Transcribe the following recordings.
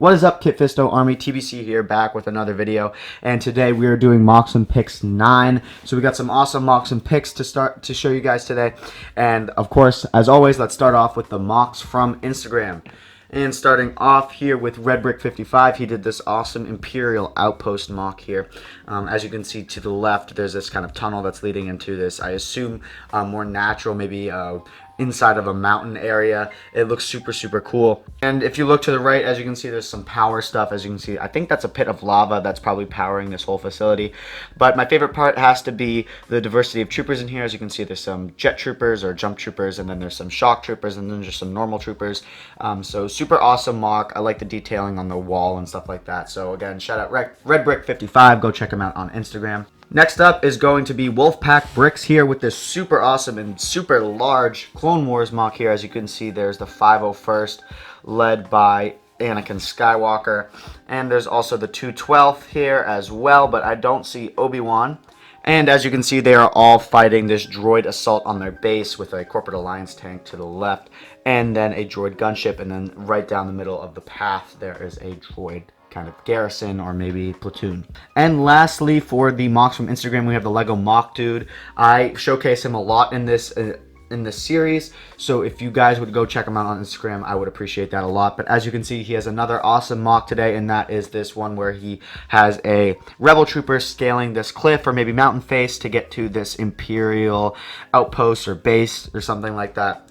What is up, Kit Fisto Army? TBC here, back with another video, and today we are doing MOCs and Pics 9. So we got some awesome MOCs and Pics to show you guys today, and of course, as always, let's start off with the MOCs from Instagram. And starting off here with Red Brick 55, he did this awesome Imperial Outpost MOC here. As you can see to the left, there's this kind of tunnel that's leading into this, I assume, more natural, maybe inside of a mountain area. It looks super cool. And if you look to the right, as you can see, there's some power stuff. As you can see, I think that's a pit of lava that's probably powering this whole facility. But my favorite part has to be the diversity of troopers in here. As you can see, there's some jet troopers or jump troopers, and then there's some shock troopers, and then just some normal troopers. So super awesome MOC. I like the detailing on the wall and stuff like that. So again, shout out Red Brick 55. Go check him out on Instagram. Next up is going to be Wolfpack Bricks here with this super awesome and super large Clone Wars MOC here. As you can see, there's the 501st led by Anakin Skywalker. And there's also the 212th here as well, but I don't see Obi-Wan. And as you can see, they are all fighting this droid assault on their base with a Corporate Alliance tank to the left, and then a droid gunship, and then right down the middle of the path there is a droid kind of garrison or maybe platoon. And lastly, for the MOCs from Instagram, we have the Lego MOC Dude. I showcase him a lot in this series, so if you guys would go check him out on Instagram, I would appreciate that a lot. But as you can see, he has another awesome MOC today, and that is this one where he has a rebel trooper scaling this cliff or maybe mountain face to get to this Imperial outpost or base or something like that.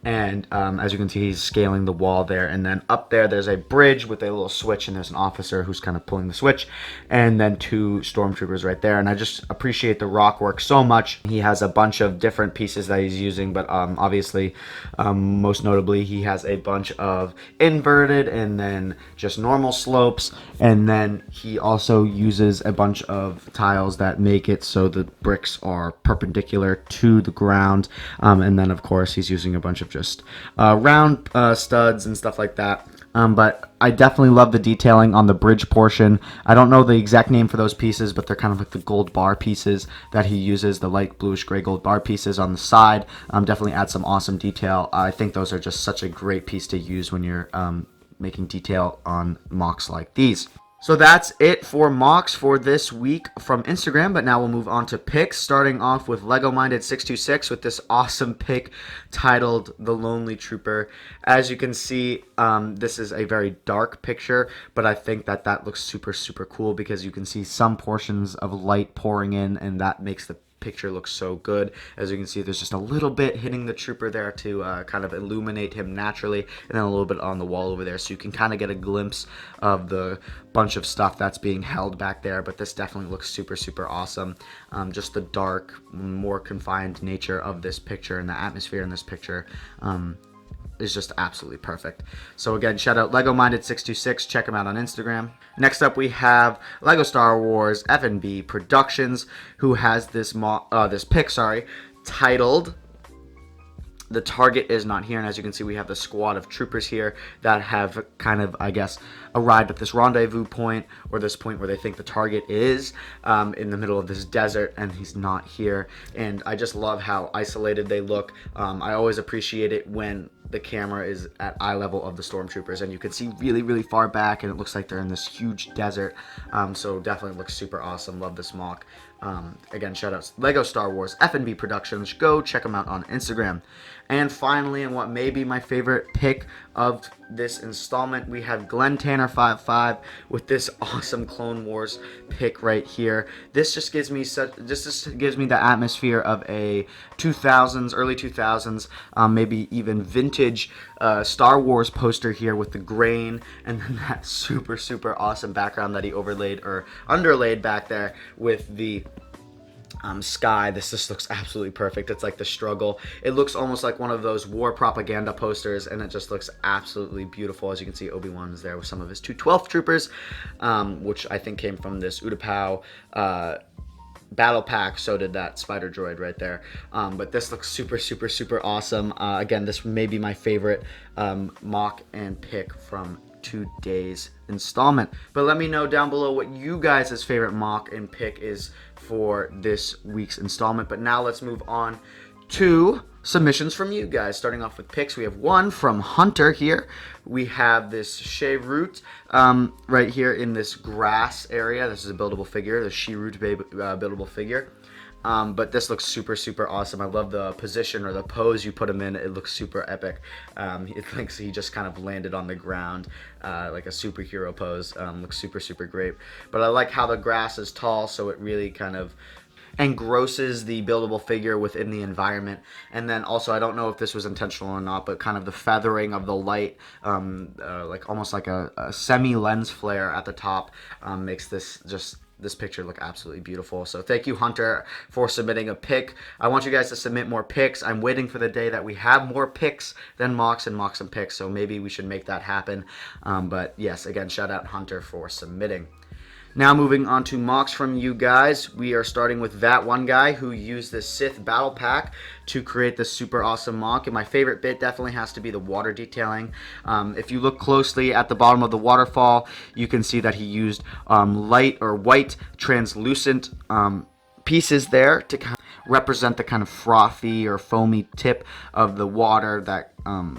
And as you can see, he's scaling the wall there, and then up there there's a bridge with a little switch, and there's an officer who's kind of pulling the switch, and then two stormtroopers right there. And I just appreciate the rock work so much. He has a bunch of different pieces that he's using, but obviously most notably he has a bunch of inverted and then just normal slopes, and then he also uses a bunch of tiles that make it so the bricks are perpendicular to the ground, and then of course he's using a bunch of just round studs and stuff like that. But I definitely love the detailing on the bridge portion. I don't know the exact name for those pieces, but they're kind of like the gold bar pieces that he uses, the light bluish gray gold bar pieces on the side. Definitely add some awesome detail. I think those are just such a great piece to use when you're making detail on MOCs like these. So that's it for MOCs for this week from Instagram, but now we'll move on to pics, starting off with Lego Minded 626 with this awesome pic titled The Lonely Trooper. As you can see, this is a very dark picture, but I think that looks super cool because you can see some portions of light pouring in, and that makes the picture looks so good. As you can see, there's just a little bit hitting the trooper there to kind of illuminate him naturally, and then a little bit on the wall over there, so you can kind of get a glimpse of the bunch of stuff that's being held back there. But this definitely looks super awesome. Just the dark, more confined nature of this picture and the atmosphere in this picture is just absolutely perfect. So again, shout out Lego Minded 626. Check him out on Instagram. Next up, we have Lego Star Wars F&B Productions, who has this pic, titled The Target Is Not Here. And as you can see, we have the squad of troopers here that have kind of, I guess, arrived at this rendezvous point, or this point where they think the target is, in the middle of this desert, and he's not here. And I just love how isolated they look. I always appreciate it when the camera is at eye level of the stormtroopers, and you can see really far back, and it looks like they're in this huge desert. So definitely looks super awesome. Love this MOC. Again, shout out Lego Star Wars F&B Productions. Go check them out on Instagram. And finally, and what may be my favorite pick of this installment, we have Glenn Tanner 55 with this awesome Clone Wars pick right here. This just gives me the atmosphere of a 2000s, early 2000s, maybe even vintage Star Wars poster here with the grain, and then that super awesome background that he overlaid or underlaid back there with the sky. This just looks absolutely perfect. It's like the struggle. It looks almost like one of those war propaganda posters, and it just looks absolutely beautiful. As you can see, Obi-Wan is there with some of his 212th troopers, which I think came from this Utapau battle pack. So did that spider droid right there. But this looks super awesome. Again, this may be my favorite MOC and pick from today's installment. But let me know down below what you guys' favorite MOC and pick is for this week's installment. But now let's move on to submissions from you guys. Starting off with Pics, we have one from Hunter here. We have this shave root right here in this grass area. This is a buildable figure, the she root buildable figure. But this looks super, super awesome. I love the position or the pose you put him in. It looks super epic. It thinks he just kind of landed on the ground like a superhero pose. Looks super, super great. But I like how the grass is tall, so it really kind of engrosses the buildable figure within the environment. And then also, I don't know if this was intentional or not, but kind of the feathering of the light, like almost like a semi-lens flare at the top, makes this picture look absolutely beautiful. So thank you, Hunter, for submitting a pic. I want you guys to submit more pics. I'm waiting for the day that we have more pics than mocks and pics, so maybe we should make that happen. But yes, again, shout out Hunter for submitting. Now moving on to mocks from you guys, we are starting with that one guy who used the Sith Battle Pack to create this super awesome mock. And my favorite bit definitely has to be the water detailing. If you look closely at the bottom of the waterfall, you can see that he used light or white translucent pieces there to kind of represent the kind of frothy or foamy tip of the water that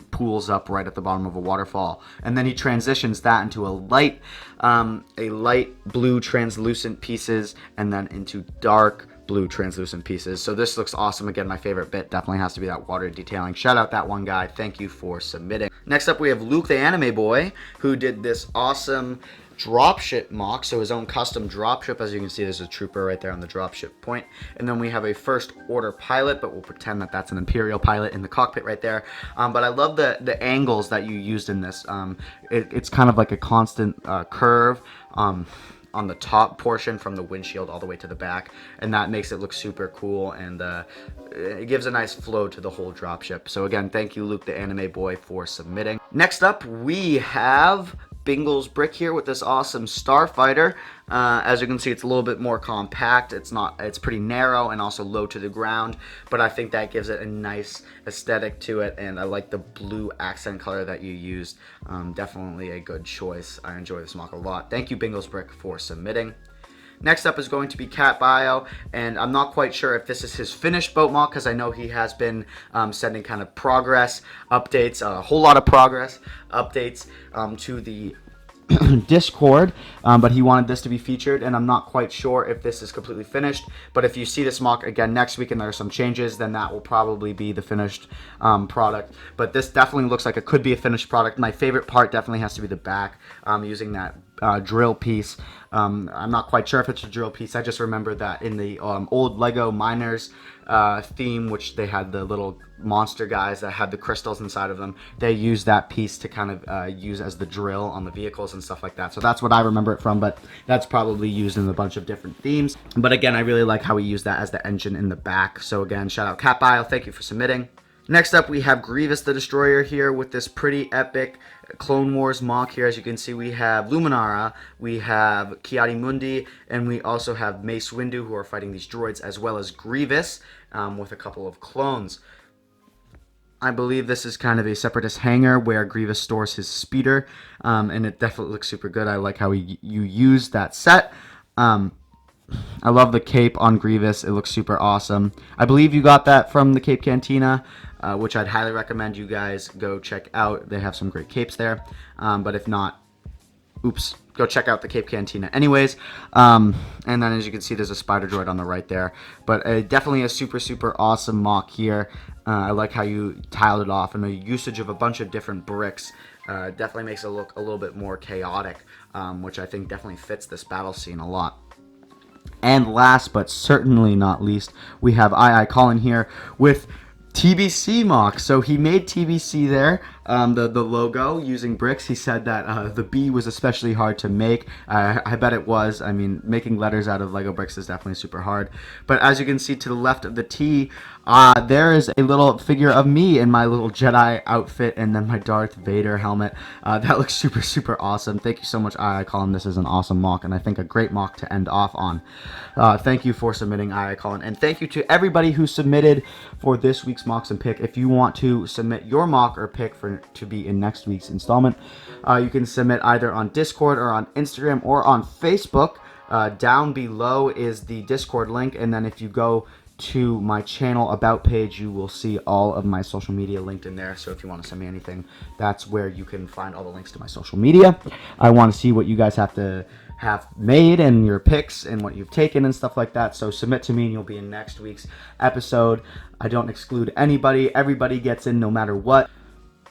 pools up right at the bottom of a waterfall. And then he transitions that into a light blue translucent pieces, and then into dark blue translucent pieces. So this looks awesome. Again, my favorite bit definitely has to be that water detailing. Shout out that one guy. Thank you for submitting. Next up, we have Luke the Anime Boy, who did this awesome dropship mock, so his own custom dropship. As you can see, there's a trooper right there on the dropship point, and then we have a first order pilot, but we'll pretend that that's an Imperial pilot in the cockpit right there. But I love the angles that you used in this. It's kind of like a constant curve on the top portion from the windshield all the way to the back, and that makes it look super cool, and it gives a nice flow to the whole dropship. So again, thank you, Luke the Anime Boy, for submitting. Next up, we have Bingle's Brick here with this awesome Starfighter. As you can see, it's a little bit more compact. It's pretty narrow and also low to the ground, but I think that gives it a nice aesthetic to it, and I like the blue accent color that you used. Definitely a good choice. I enjoy this mock a lot. Thank you, Bingle's Brick, for submitting. Next up is going to be Cat Bio, and I'm not quite sure if this is his finished boat mock, because I know he has been sending kind of progress updates, a whole lot of progress updates to the Discord, but he wanted this to be featured, and I'm not quite sure if this is completely finished. But if you see this mock again next week and there are some changes, then that will probably be the finished product. But this definitely looks like it could be a finished product. My favorite part definitely has to be the back, using that drill piece. I'm not quite sure if it's a drill piece. I just remember that in the old Lego Miners theme, which they had the little monster guys that had the crystals inside of them, they used that piece to kind of use as the drill on the vehicles and stuff like that. So that's what I remember it from, but that's probably used in a bunch of different themes. But again, I really like how he used that as the engine in the back. So again, shout out Cat Bio. Thank you for submitting. Next up, we have Grievous the Destroyer here with this pretty epic Clone Wars mock here. As you can see, we have Luminara, we have Ki-Adi-Mundi, and we also have Mace Windu, who are fighting these droids, as well as Grievous with a couple of clones. I believe this is kind of a separatist hangar where Grievous stores his speeder, and it definitely looks super good. I like how you use that set. I love the cape on Grievous. It looks super awesome. I believe you got that from the Cape Cantina, which I'd highly recommend you guys go check out. They have some great capes there. But if not, oops, go check out the Cape Cantina anyways. And then as you can see, there's a spider droid on the right there. But definitely a super, super awesome mock here. I like how you tiled it off, and the usage of a bunch of different bricks definitely makes it look a little bit more chaotic, which I think definitely fits this battle scene a lot. And last but certainly not least, we have Colin here with TBC mock. So he made TBC there, the logo, using bricks. He said that the B was especially hard to make. I bet it was. I mean, making letters out of Lego bricks is definitely super hard. But as you can see to the left of the T, there is a little figure of me in my little Jedi outfit, and then my Darth Vader helmet. That looks super, super awesome. Thank you so much, Colin. This is an awesome mock, and I think a great mock to end off on. Thank you for submitting, Colin, and thank you to everybody who submitted for this week's mocks and pick. If you want to submit your mock or pick to be in next week's installment, you can submit either on Discord or on Instagram or on Facebook. Down below is the Discord link, and then if you go to my channel about page. You will see all of my social media linked in there. So if you want to send me anything, that's where you can find all the links to my social media. I want to see what you guys have made and your pics and what you've taken and stuff like that. So submit to me and you'll be in next week's episode. I don't exclude anybody. Everybody gets in no matter what.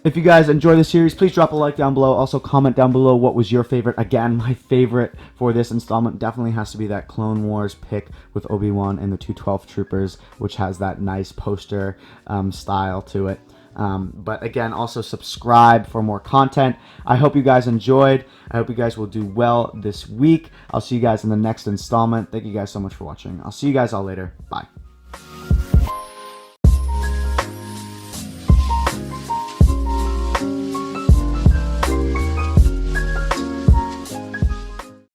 If you guys enjoy the series, please drop a like down below. Also, comment down below what was your favorite. Again, my favorite for this installment definitely has to be that Clone Wars pic with Obi-Wan and the 212 Troopers, which has that nice poster style to it. But again, also subscribe for more content. I hope you guys enjoyed. I hope you guys will do well this week. I'll see you guys in the next installment. Thank you guys so much for watching. I'll see you guys all later. Bye.